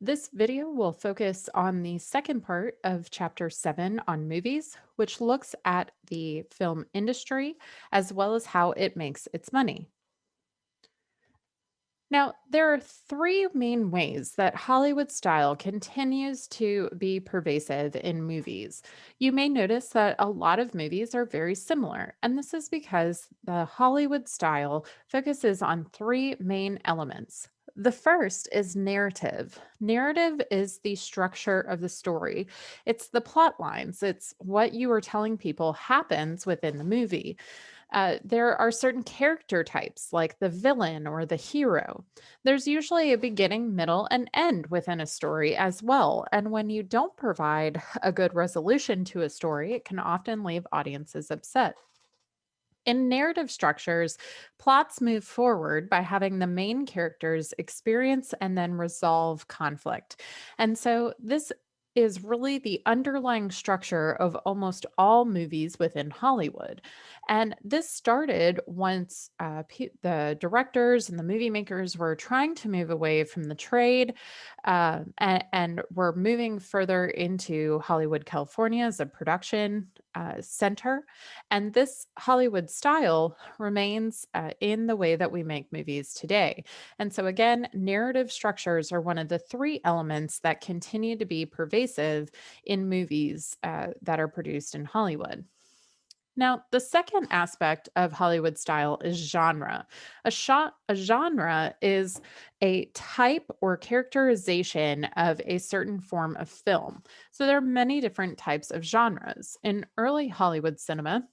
This video will focus on the second part of Chapter 7 on movies, which looks at the film industry as well as how it makes its money. Now, there are three main ways that Hollywood style continues to be pervasive in movies. You may notice that a lot of movies are very similar, and this is because the Hollywood style focuses on three main elements. The first is narrative. Narrative is the structure of the story. It's the plot lines. It's what you are telling people happens within the movie. There are certain character types, like the villain or the hero. There's usually a beginning, middle, and end within a story as well. And when you don't provide a good resolution to a story, it can often leave audiences upset. In narrative structures, plots move forward by having the main characters experience and then resolve conflict. And so this is really the underlying structure of almost all movies within Hollywood. And this started once the directors and the movie makers were trying to move away from the trade and were moving further into Hollywood, California as a production center. And this Hollywood style remains in the way that we make movies today. And so, again, narrative structures are one of the three elements that continue to be pervasive in movies that are produced in Hollywood. Now, the second aspect of Hollywood style is genre. A genre is a type or characterization of a certain form of film. So there are many different types of genres. In early Hollywood cinema,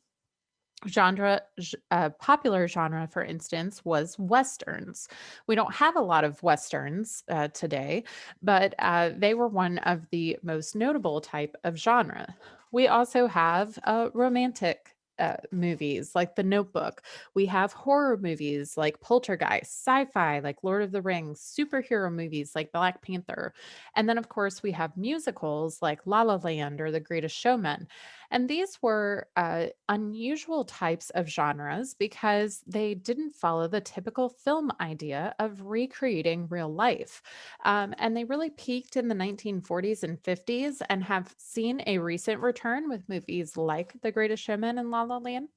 a popular genre, for instance, was westerns. We don't have a lot of westerns today, but they were one of the most notable type of genre. We also have romantic movies like The Notebook. We have horror movies like Poltergeist, sci-fi like Lord of the Rings, superhero movies like Black Panther, and then of course we have musicals like La La Land or The Greatest Showman. And these were unusual types of genres because they didn't follow the typical film idea of recreating real life. And they really peaked in the 1940s and 50s and have seen a recent return with movies like The Greatest Showman and La La Land.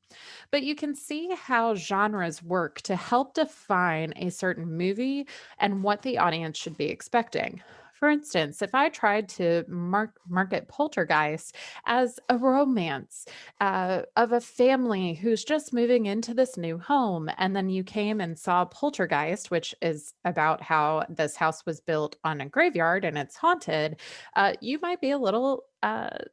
But you can see how genres work to help define a certain movie and what the audience should be expecting. For instance, if I tried to market Poltergeist as a romance of a family who's just moving into this new home, and then you came and saw Poltergeist, which is about how this house was built on a graveyard and it's haunted, you might be a little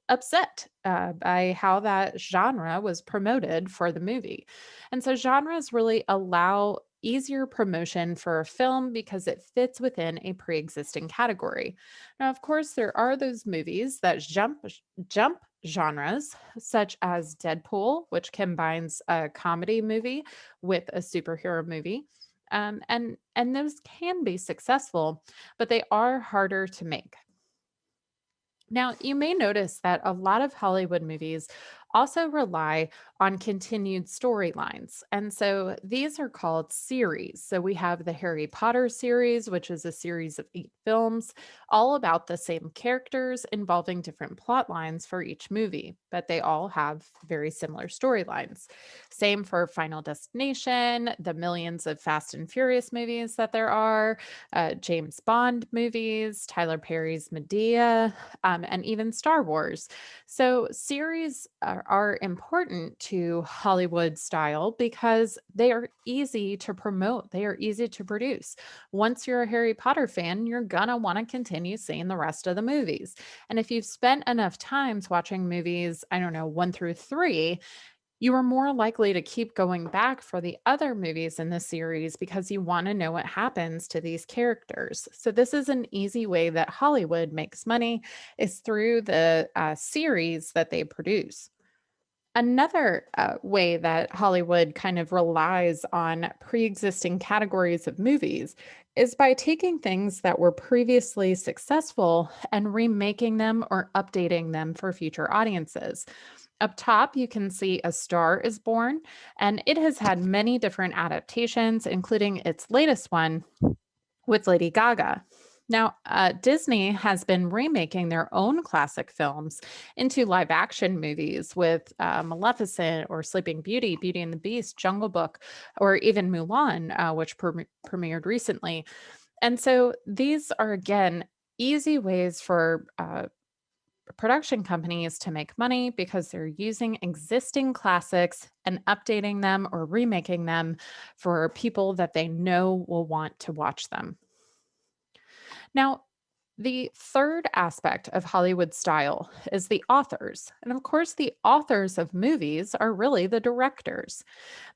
upset by how that genre was promoted for the movie. And so genres really allow easier promotion for a film because it fits within a pre-existing category. Now, of course, there are those movies that jump genres, such as Deadpool, which combines a comedy movie with a superhero movie. And those can be successful, but they are harder to make. Now, you may notice that a lot of Hollywood movies also rely on continued storylines. And so these are called series. So we have the Harry Potter series, which is a series of 8 films, all about the same characters involving different plot lines for each movie, but they all have very similar storylines. Same for Final Destination, the millions of Fast and Furious movies that there are, James Bond movies, Tyler Perry's Medea, and even Star Wars. So, series are important to Hollywood style because they are easy to promote, they are easy to produce. Once you're a Harry Potter fan, you're gonna want to continue seeing the rest of the movies. And if you've spent enough times watching movies, I don't know, 1 through 3, you are more likely to keep going back for the other movies in the series because you want to know what happens to these characters. So this is an easy way that Hollywood makes money is through the series that they produce. Another way that Hollywood kind of relies on pre-existing categories of movies is by taking things that were previously successful and remaking them or updating them for future audiences. Up top, you can see A Star is Born, and it has had many different adaptations, including its latest one with Lady Gaga. Now, Disney has been remaking their own classic films into live action movies with Maleficent or Sleeping Beauty, Beauty and the Beast, Jungle Book, or even Mulan, which premiered recently. And so these are, again, easy ways for production companies to make money because they're using existing classics and updating them or remaking them for people that they know will want to watch them. Now, the third aspect of Hollywood style is the authors. And of course, the authors of movies are really the directors.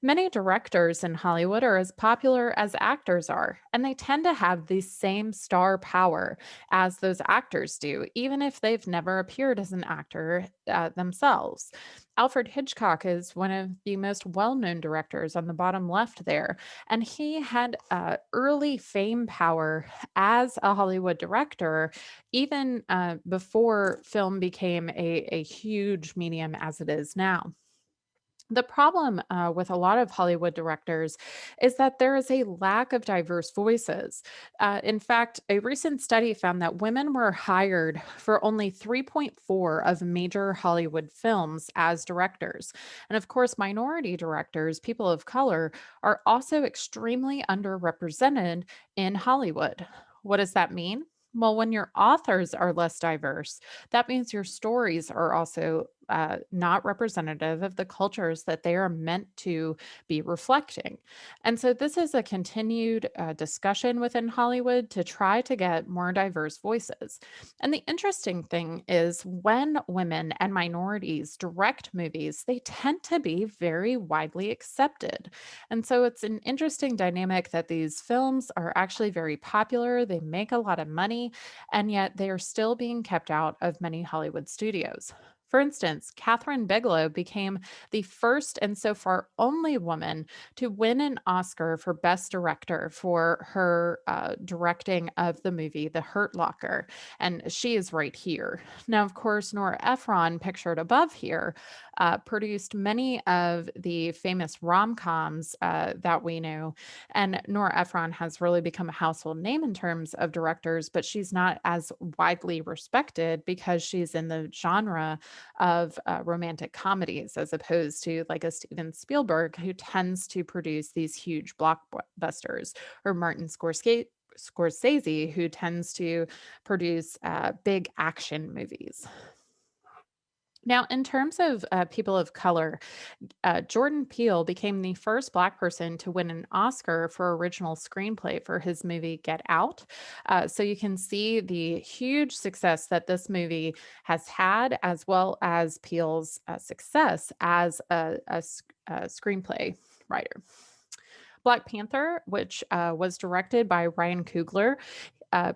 Many directors in Hollywood are as popular as actors are, and they tend to have the same star power as those actors do, even if they've never appeared as an actor themselves. Alfred Hitchcock is one of the most well known directors on the bottom left there, and he had early fame power as a Hollywood director, even before film became a huge medium as it is now. The problem with a lot of Hollywood directors is that there is a lack of diverse voices. In fact, a recent study found that women were hired for only 3.4 of major Hollywood films as directors. And of course, minority directors, people of color, are also extremely underrepresented in Hollywood. What does that mean? Well, when your authors are less diverse, that means your stories are also not representative of the cultures that they are meant to be reflecting. And so, this is a continued discussion within Hollywood to try to get more diverse voices. And the interesting thing is, when women and minorities direct movies, they tend to be very widely accepted. And so, it's an interesting dynamic that these films are actually very popular, they make a lot of money, and yet they are still being kept out of many Hollywood studios. For instance, Catherine Bigelow became the first and so far only woman to win an Oscar for Best Director for her directing of the movie The Hurt Locker. And she is right here. Now, of course, Nora Ephron, pictured above here, produced many of the famous rom coms that we know. And Nora Ephron has really become a household name in terms of directors, but she's not as widely respected because she's in the genre of romantic comedies as opposed to like a Steven Spielberg who tends to produce these huge blockbusters, or Martin Scorsese, who tends to produce big action movies. Now, in terms of people of color, Jordan Peele became the first Black person to win an Oscar for original screenplay for his movie Get Out. So you can see the huge success that this movie has had, as well as Peele's success as a screenplay writer. Black Panther, which was directed by Ryan Coogler,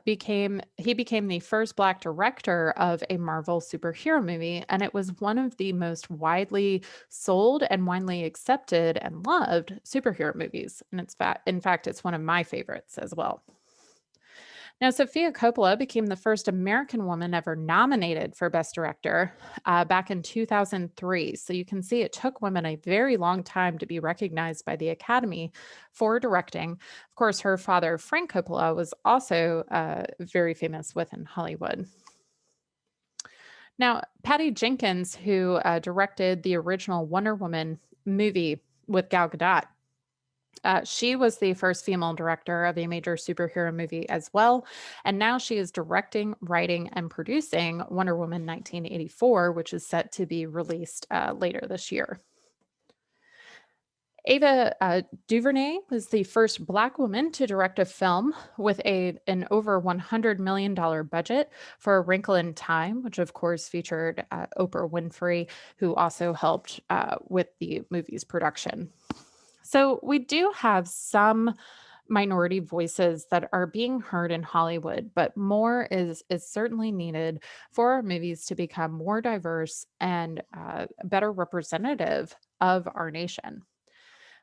became the first Black director of a Marvel superhero movie, and it was one of the most widely sold and widely accepted and loved superhero movies. And in fact, it's one of my favorites as well. Now, Sophia Coppola became the first American woman ever nominated for Best Director back in 2003. So you can see it took women a very long time to be recognized by the Academy for directing. Of course, her father, Frank Coppola, was also very famous within Hollywood. Now, Patty Jenkins, who directed the original Wonder Woman movie with Gal Gadot, she was the first female director of a major superhero movie as well. And now she is directing, writing, and producing Wonder Woman 1984, which is set to be released later this year. Ava DuVernay was the first Black woman to direct a film with an over $100 million budget for A Wrinkle in Time, which of course featured Oprah Winfrey, who also helped with the movie's production. So we do have some minority voices that are being heard in Hollywood, but more is certainly needed for our movies to become more diverse and better representative of our nation.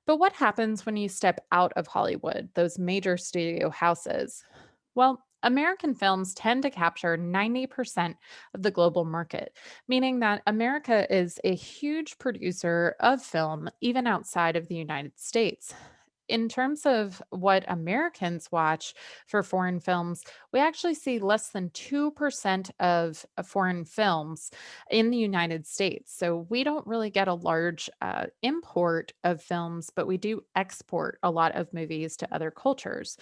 But what happens when you step out of Hollywood, those major studio houses? Well, American films tend to capture 90% of the global market, meaning that America is a huge producer of film even outside of the United States. In terms of what Americans watch for foreign films, we actually see less than 2% of foreign films in the United States. So we don't really get a large import of films, but we do export a lot of movies to other cultures.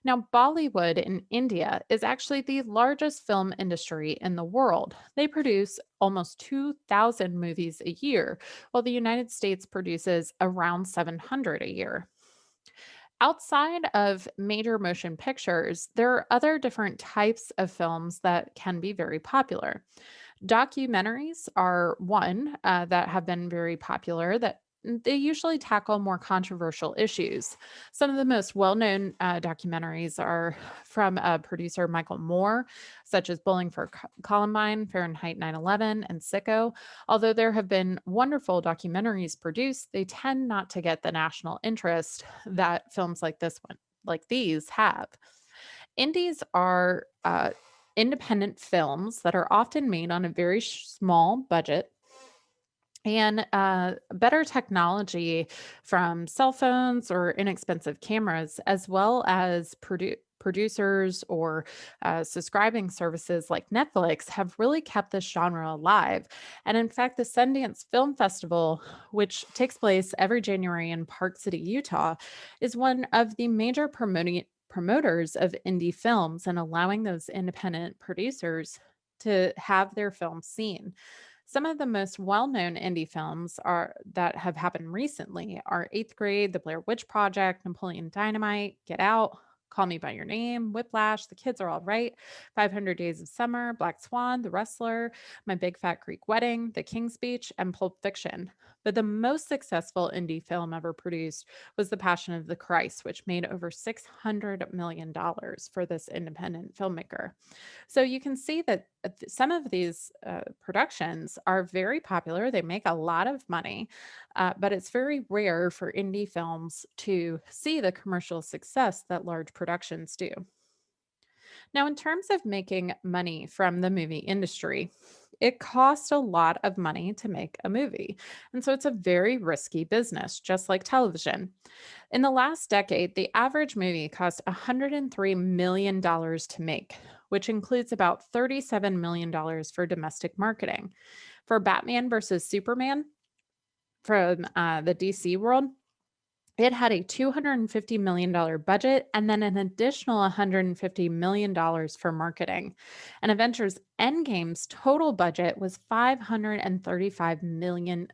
Now, Bollywood in India is actually the largest film industry in the world. They produce almost 2,000 movies a year, while the United States produces around 700 a year. Outside of major motion pictures, there are other different types of films that can be very popular. Documentaries are one that have been very popular that they usually tackle more controversial issues. Some of the most well known documentaries are from producer Michael Moore, such as Bowling for Columbine, Fahrenheit 9/11, and Sicko. Although there have been wonderful documentaries produced, they tend not to get the national interest that films like this one, like these, have. Indies are independent films that are often made on a very small budget, and better technology from cell phones or inexpensive cameras, as well as producers or subscribing services like Netflix, have really kept this genre alive. And in fact, the Sundance Film Festival, which takes place every January in Park City, Utah, is one of the major promoters of indie films and allowing those independent producers to have their films seen. Some of the most well-known indie films are that have happened recently are Eighth Grade, The Blair Witch Project, Napoleon Dynamite, Get Out, Call Me by Your Name, Whiplash, The Kids Are All Right, 500 Days of Summer, Black Swan, The Wrestler, My Big Fat Greek Wedding, The King's Speech, and Pulp Fiction. But the most successful indie film ever produced was The Passion of the Christ, which made over $600 million for this independent filmmaker. So you can see that some of these productions are very popular. They make a lot of money, but it's very rare for indie films to see the commercial success that large productions do. Now, in terms of making money from the movie industry, it costs a lot of money to make a movie. And so it's a very risky business, just like television. In the last decade, the average movie cost $103 million to make, which includes about $37 million for domestic marketing. For Batman versus Superman from the DC world, it had a $250 million budget and then an additional $150 million for marketing. And Avengers Endgame's total budget was $535 million,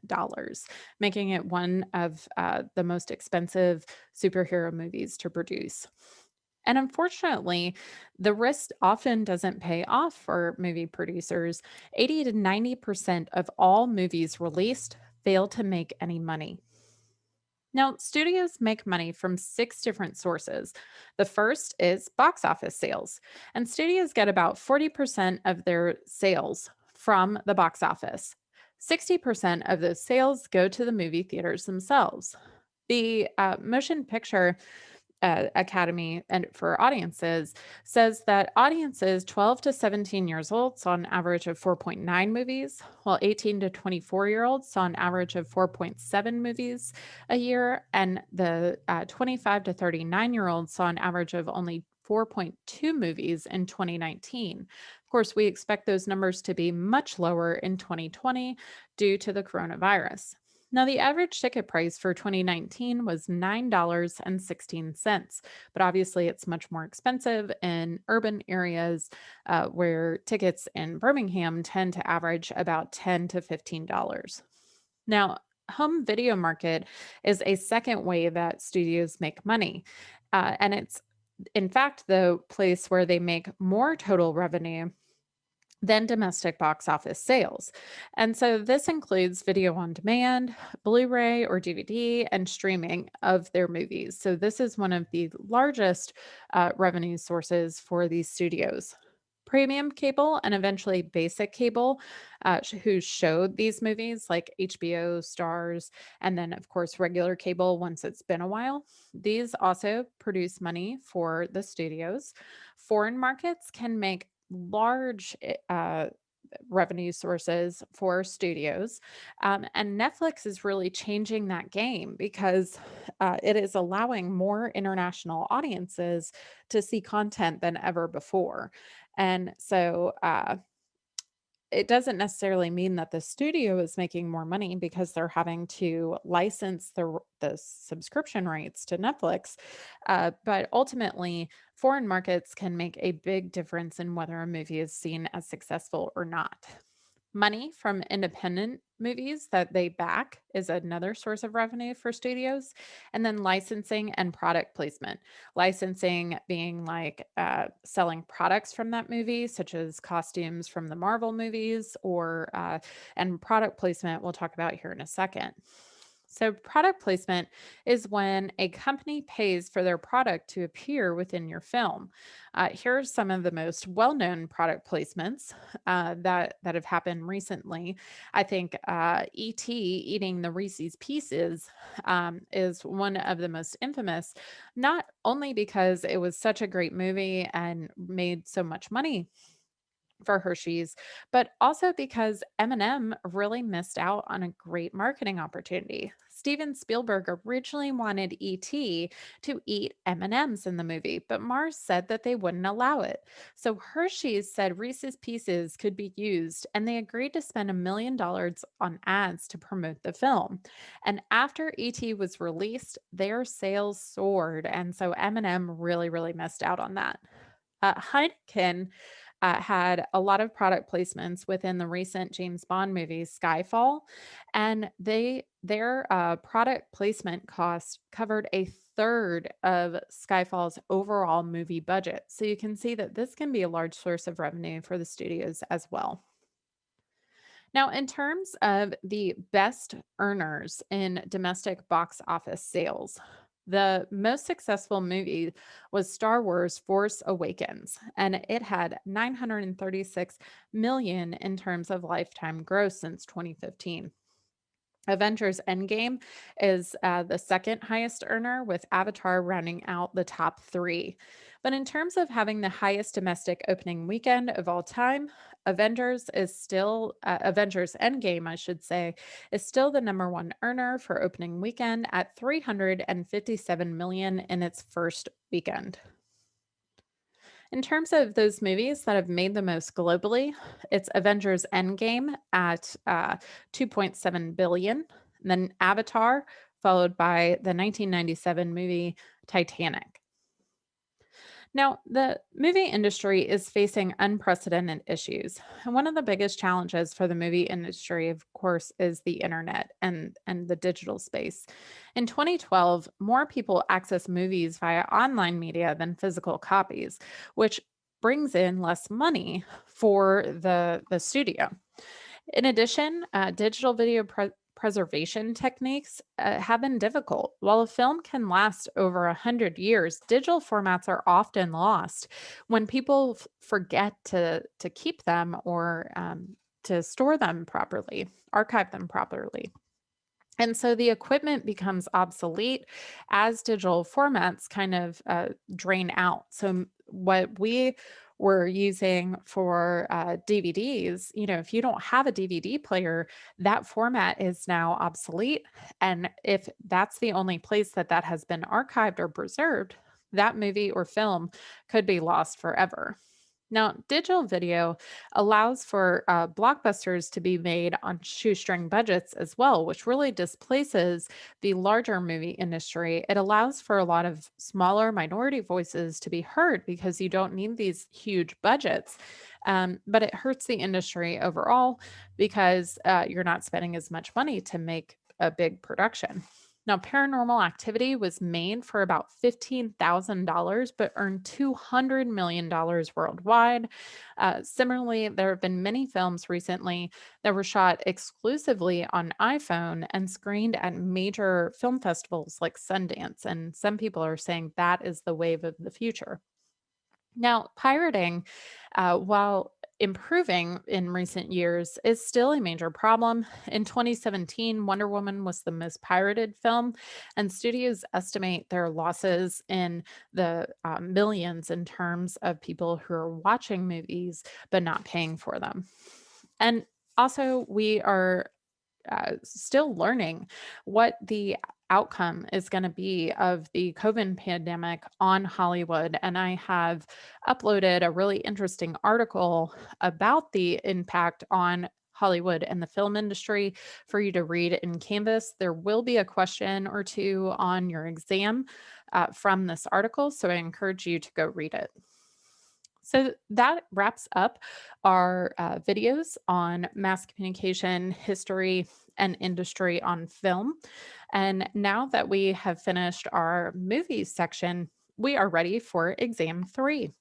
making it one of the most expensive superhero movies to produce. And unfortunately, the risk often doesn't pay off for movie producers. 80 to 90% of all movies released fail to make any money. Now, studios make money from six different sources. The first is box office sales, and studios get about 40% of their sales from the box office. 60% of those sales go to the movie theaters themselves. The Motion Picture Academy and for audiences says that audiences 12 to 17 years old saw an average of 4.9 movies, while 18 to 24-year-olds saw an average of 4.7 movies a year, and the 25 to 39-year-olds saw an average of only 4.2 movies in 2019. Of course, we expect those numbers to be much lower in 2020 due to the coronavirus. Now, the average ticket price for 2019 was $9.16, but obviously it's much more expensive in urban areas where tickets in Birmingham tend to average about $10 to $15. Now, home video market is a second way that studios make money. And it's, in fact, the place where they make more total revenue than domestic box office sales. And so this includes video on demand, Blu ray or DVD, and streaming of their movies. So this is one of the largest revenue sources for these studios. Premium cable and eventually basic cable, who showed these movies like HBO, Stars, and then, of course, regular cable once it's been a while. These also produce money for the studios. Foreign markets can make large revenue sources for studios. And Netflix is really changing that game because it is allowing more international audiences to see content than ever before. And so, it doesn't necessarily mean that the studio is making more money because they're having to license the subscription rights to Netflix, but ultimately, foreign markets can make a big difference in whether a movie is seen as successful or not. Money from independent movies that they back is another source of revenue for studios. And then licensing and product placement. Licensing being like selling products from that movie, such as costumes from the Marvel movies, and product placement we'll talk about here in a second. So, product placement is when a company pays for their product to appear within your film. Here are some of the most well-known product placements that have happened recently. I think E.T. eating the Reese's Pieces is one of the most infamous, not only because it was such a great movie and made so much money for Hershey's, but also because Eminem really missed out on a great marketing opportunity. Steven Spielberg originally wanted E.T. to eat M&Ms in the movie, but Mars said that they wouldn't allow it. So Hershey's said Reese's Pieces could be used, and they agreed to spend $1 million on ads to promote the film. And after E.T. was released, their sales soared, and so Eminem really, really missed out on that. Heineken had a lot of product placements within the recent James Bond movie Skyfall, and their product placement cost covered a third of Skyfall's overall movie budget. So you can see that this can be a large source of revenue for the studios as well. Now, in terms of the best earners in domestic box office sales, the most successful movie was Star Wars Force Awakens, and it had 936 million in terms of lifetime gross since 2015. Avengers Endgame is the second highest earner, with Avatar rounding out the top three. But in terms of having the highest domestic opening weekend of all time, Avengers Endgame, I should say, is still the number one earner for opening weekend at 357 million in its first weekend. In terms of those movies that have made the most globally, it's Avengers Endgame at 2.7 billion, and then Avatar, followed by the 1997 movie Titanic. Now, the movie industry is facing unprecedented issues. And one of the biggest challenges for the movie industry, of course, is the internet and the digital space. In 2012, more people access movies via online media than physical copies, which brings in less money for the studio. In addition, digital video preservation techniques have been difficult. While a film can last over 100 years, digital formats are often lost when people forget to keep them or to store them properly, archive them properly. And so the equipment becomes obsolete as digital formats kind of drain out. So what we were using for DVDs, if you don't have a DVD player, that format is now obsolete. And if that's the only place that has been archived or preserved, that movie or film could be lost forever. Now, digital video allows for blockbusters to be made on shoestring budgets as well, which really displaces the larger movie industry. It allows for a lot of smaller minority voices to be heard because you don't need these huge budgets. But it hurts the industry overall because you're not spending as much money to make a big production. Now, Paranormal Activity was made for about $15,000, but earned $200 million worldwide. Similarly, there have been many films recently that were shot exclusively on iPhone and screened at major film festivals like Sundance. And some people are saying that is the wave of the future. Now, pirating, while improving in recent years, is still a major problem. In 2017, Wonder Woman was the most pirated film, and studios estimate their losses in the millions in terms of people who are watching movies but not paying for them. And also, we are still learning what the outcome is going to be of the COVID pandemic on Hollywood. And I have uploaded a really interesting article about the impact on Hollywood and the film industry for you to read in Canvas. There will be a question or two on your exam from this article. So I encourage you to go read it. So that wraps up our videos on mass communication, history, and industry on film. And now that we have finished our movies section, we are ready for exam 3.